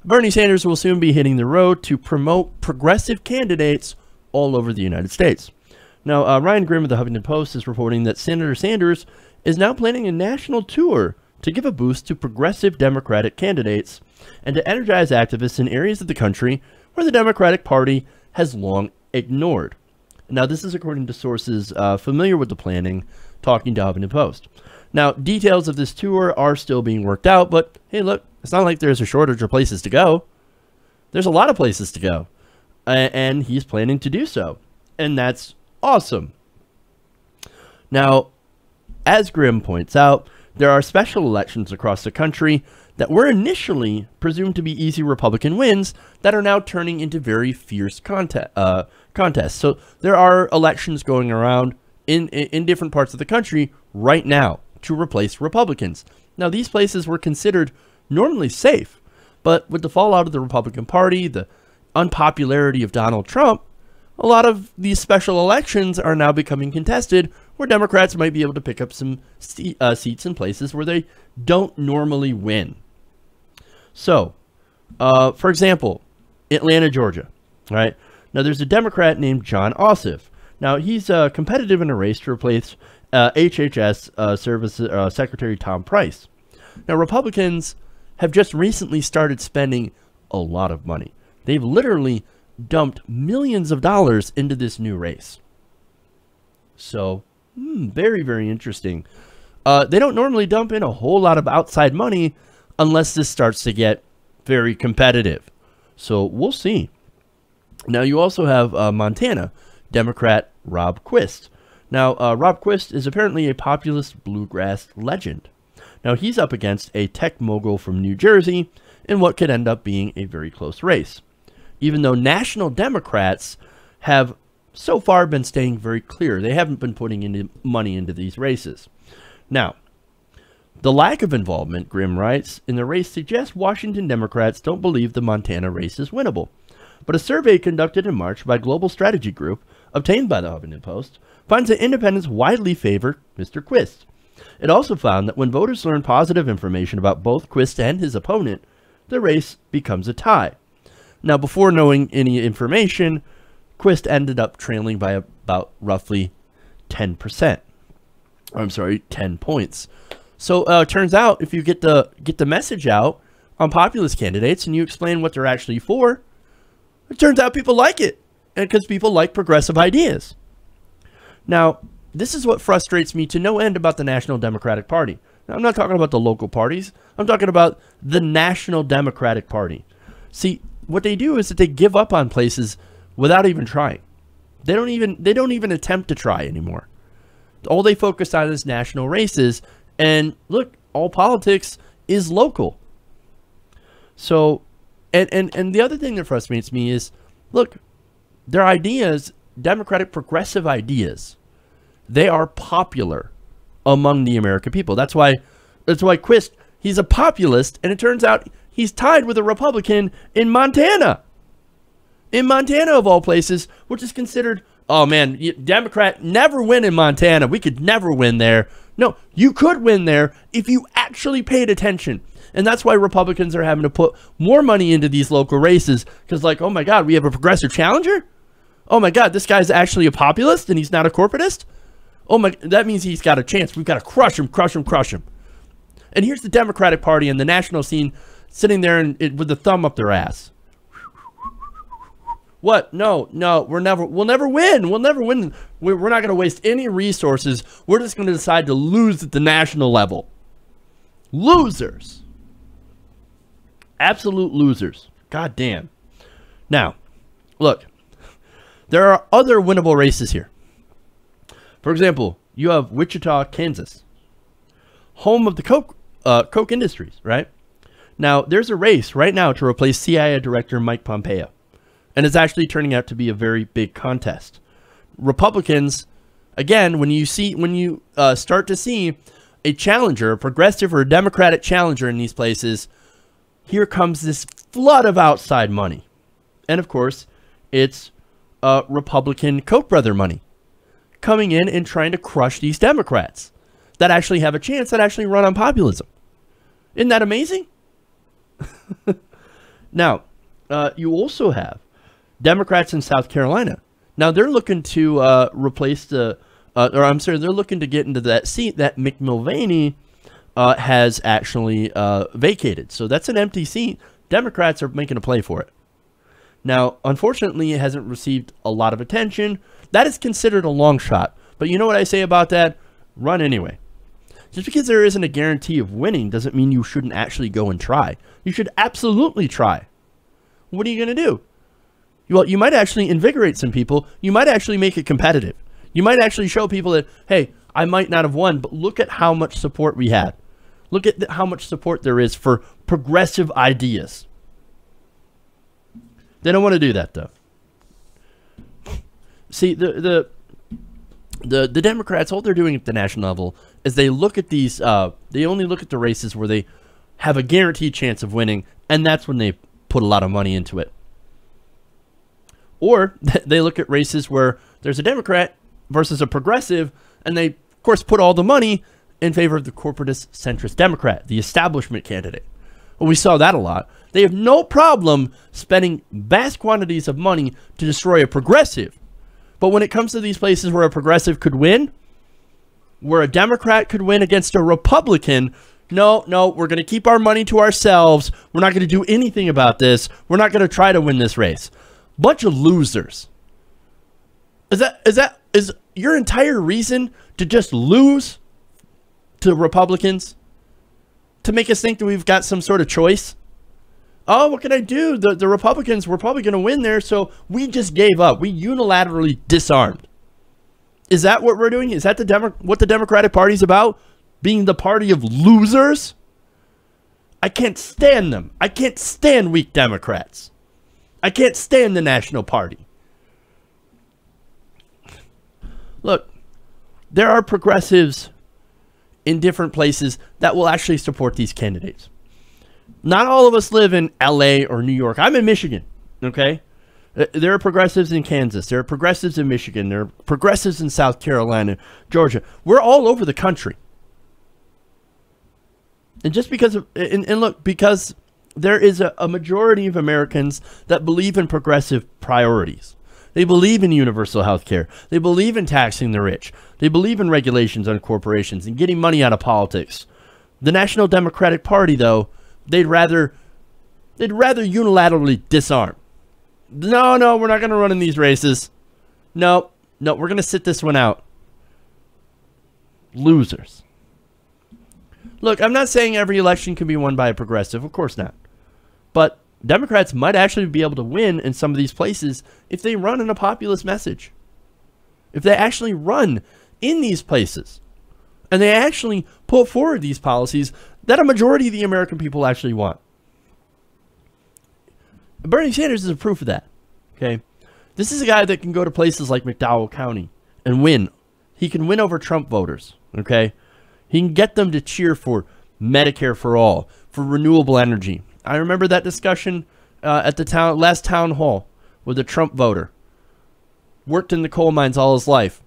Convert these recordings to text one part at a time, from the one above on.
Bernie Sanders will soon be hitting the road to promote progressive candidates all over the United States. Now, Ryan Grimm of the Huffington Post is reporting that Senator Sanders is now planning a national tour to give a boost to progressive Democratic candidates and to energize activists in areas of the country where the Democratic Party has long ignored. Now, this is according to sources familiar with the planning, talking to Huffington Post. Now, details of this tour are still being worked out, but hey, look, it's not like there's a shortage of places to go. There's a lot of places to go, and he's planning to do so, and that's awesome. Now, as Grimm points out, there are special elections across the country that were initially presumed to be easy Republican wins that are now turning into very fierce contests. So there are elections going around in different parts of the country right now to replace Republicans. Now, these places were considered normally safe, but with the fallout of the Republican Party, the unpopularity of Donald Trump, a lot of these special elections are now becoming contested where Democrats might be able to pick up some seats in places where they don't normally win. So, for example, Atlanta, Georgia, right? Now, there's a Democrat named John Ossoff. Now, he's competitive in a race to replace HHS Secretary Tom Price. Now, Republicans have just recently started spending a lot of money. They've literally dumped millions of dollars into this new race. So, very, very interesting. They don't normally dump in a whole lot of outside money unless this starts to get very competitive. So, we'll see. Now, you also have Montana, Democrat Rob Quist. Now, Rob Quist is apparently a populist bluegrass legend. Now, he's up against a tech mogul from New Jersey in what could end up being a very close race, even though national Democrats have so far been staying very clear. They haven't been putting money into these races. Now, the lack of involvement, Grimm writes, in the race suggests Washington Democrats don't believe the Montana race is winnable. But a survey conducted in March by Global Strategy Group, obtained by the Huffington Post, finds that independents widely favor Mr. Quist. It also found that when voters learn positive information about both Quist and his opponent, the race becomes a tie. Now, before knowing any information, Quist ended up trailing by about roughly 10%. I'm sorry, 10 points. So it turns out if you get the message out on populist candidates and you explain what they're actually for, it turns out people like it, and because people like progressive ideas. Now, this is what frustrates me to no end about the National Democratic Party. Now, I'm not talking about the local parties. I'm talking about the National Democratic Party. See, what they do is that they give up on places without even trying. They don't even attempt to try anymore. All they focus on is national races, and look, all politics is local. So, and the other thing that frustrates me is, look, their ideas, democratic progressive ideas, they are popular among the American people. That's why Quist, he's a populist, and it turns out he's tied with a Republican in Montana. In Montana, of all places, which is considered, oh man, Democrat never win in Montana. We could never win there. No, you could win there if you actually paid attention. And that's why Republicans are having to put more money into these local races. Because like, oh my God, we have a progressive challenger? Oh my God, this guy's actually a populist and he's not a corporatist? Oh my, that means he's got a chance. We've got to crush him, crush him, crush him. And here's the Democratic Party and the national scene sitting there with the thumb up their ass. What? No, we'll never win. We'll never win. We're not going to waste any resources. We're just going to decide to lose at the national level. Losers. Absolute losers. God damn. Now, look, there are other winnable races here. For example, you have Wichita, Kansas, home of the Coke Industries, right? Now, there's a race right now to replace CIA Director Mike Pompeo. And it's actually turning out to be a very big contest. Republicans, again, when you start to see a challenger, a progressive or a Democratic challenger in these places, here comes this flood of outside money. And of course, it's Republican Koch brother money coming in and trying to crush these Democrats that actually have a chance, that actually run on populism. Isn't that amazing? Now, you also have Democrats in South Carolina. Now, they're looking to replace they're looking to get into that seat that Mick Mulvaney has actually vacated. So that's an empty seat. Democrats are making a play for it. Now, unfortunately, it hasn't received a lot of attention. That is considered a long shot. But you know what I say about that? Run anyway. Just because there isn't a guarantee of winning doesn't mean you shouldn't actually go and try. You should absolutely try. What are you going to do? Well, you might actually invigorate some people. You might actually make it competitive. You might actually show people that, hey, I might not have won, but look at how much support we had. Look at how much support there is for progressive ideas. They don't want to do that, though. See, the Democrats, all they're doing at the national level is they look at these, they only look at the races where they have a guaranteed chance of winning, and that's when they put a lot of money into it. Or they look at races where there's a Democrat versus a progressive, and they, of course, put all the money in favor of the corporatist centrist Democrat, the establishment candidate. Well, we saw that a lot. They have no problem spending vast quantities of money to destroy a progressive. But when it comes to these places where a progressive could win, where a Democrat could win against a Republican, no, we're going to keep our money to ourselves. We're not going to do anything about this. We're not going to try to win this race. Bunch of losers. Is your entire reason to just lose to Republicans? To make us think that we've got some sort of choice? Oh, what can I do? The Republicans were probably going to win there, so we just gave up. We unilaterally disarmed. Is that what we're doing? Is that what the Democratic Party's about? Being the party of losers? I can't stand them. I can't stand weak Democrats. I can't stand the National Party. Look, there are progressives in different places that will actually support these candidates. Not all of us live in LA or New York. I'm in Michigan, okay? There are progressives in Kansas. There are progressives in Michigan. There are progressives in South Carolina, Georgia. We're all over the country. And just because of, and look, because there is a majority of Americans that believe in progressive priorities. They believe in universal health care. They believe in taxing the rich. They believe in regulations on corporations and getting money out of politics. The National Democratic Party, though, they'd rather unilaterally disarm. No, we're not going to run in these races. No, we're going to sit this one out. Losers. Look, I'm not saying every election can be won by a progressive. Of course not. But Democrats might actually be able to win in some of these places if they run in a populist message. If they actually run in these places. And they actually put forward these policies that a majority of the American people actually want. Bernie Sanders is a proof of that. Okay, this is a guy that can go to places like McDowell County and win. He can win over Trump voters. Okay, he can get them to cheer for Medicare for all, for renewable energy. I remember that discussion at the last town hall with a Trump voter. Worked in the coal mines all his life.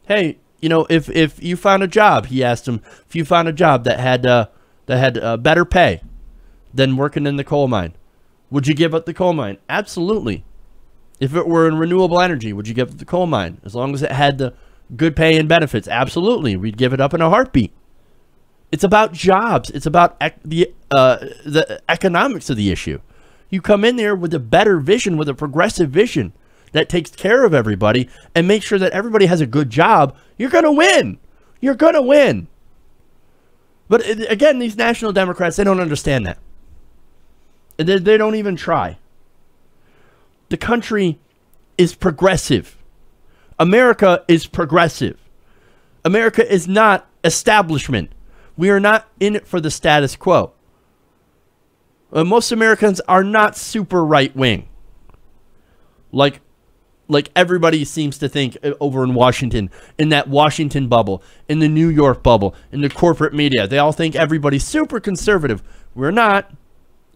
Hey, you know, if you found a job, he asked him, if you found a job that had better pay than working in the coal mine, would you give up the coal mine? Absolutely. If it were in renewable energy, would you give up the coal mine? As long as it had the good pay and benefits, absolutely. We'd give it up in a heartbeat. It's about jobs. It's about the economics of the issue. You come in there with a better vision, with a progressive vision that takes care of everybody and makes sure that everybody has a good job, you're going to win. You're going to win. But again, these national Democrats, they don't understand that. They don't even try. The country is progressive. America is progressive. America is not establishment. We are not in it for the status quo. Most Americans are not super right-wing. Like everybody seems to think over in Washington, in that Washington bubble, in the New York bubble, in the corporate media. They all think everybody's super conservative. We're not.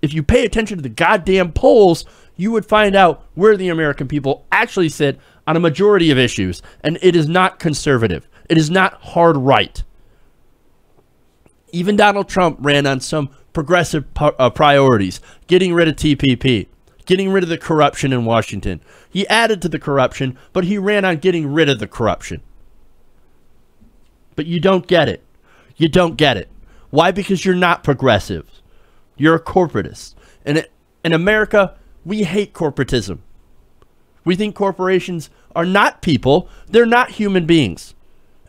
If you pay attention to the goddamn polls, you would find out where the American people actually sit on a majority of issues. And it is not conservative. It is not hard right. Even Donald Trump ran on some progressive priorities, getting rid of TPP, getting rid of the corruption in Washington. He added to the corruption, but he ran on getting rid of the corruption. But you don't get it. You don't get it. Why? Because you're not progressive. You're a corporatist. And in America, we hate corporatism. We think corporations are not people. They're not human beings.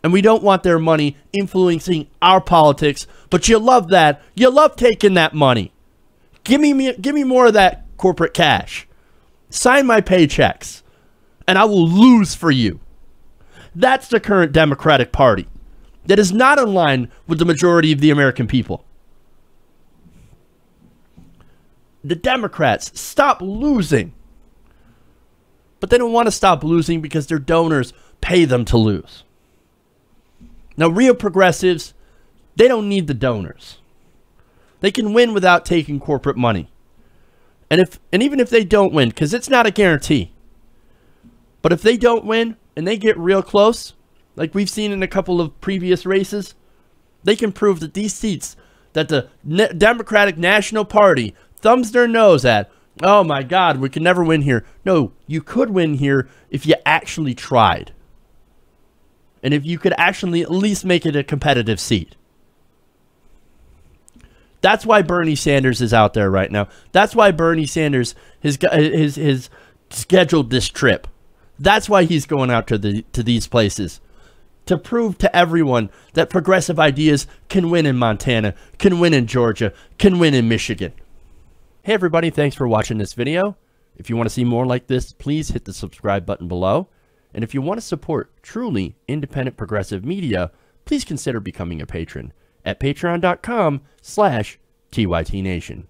And we don't want their money influencing our politics. But you love that. You love taking that money. Give me more of that corporate cash. Sign my paychecks. And I will lose for you. That's the current Democratic Party. That is not in line with the majority of the American people. The Democrats, stop losing. But they don't want to stop losing because their donors pay them to lose. Now, real progressives, they don't need the donors. They can win without taking corporate money. And even if they don't win, because it's not a guarantee. But if they don't win and they get real close, like we've seen in a couple of previous races, they can prove that these seats that the Democratic National Party thumbs their nose at, oh my God, we can never win here. No, you could win here if you actually tried. And if you could actually at least make it a competitive seat. That's why Bernie Sanders is out there right now. That's why Bernie Sanders has scheduled this trip. That's why he's going out to these places. To prove to everyone that progressive ideas can win in Montana, can win in Georgia, can win in Michigan. Hey everybody, thanks for watching this video. If you want to see more like this, please hit the subscribe button below. And if you want to support truly independent progressive media, please consider becoming a patron at patreon.com/TYTNation.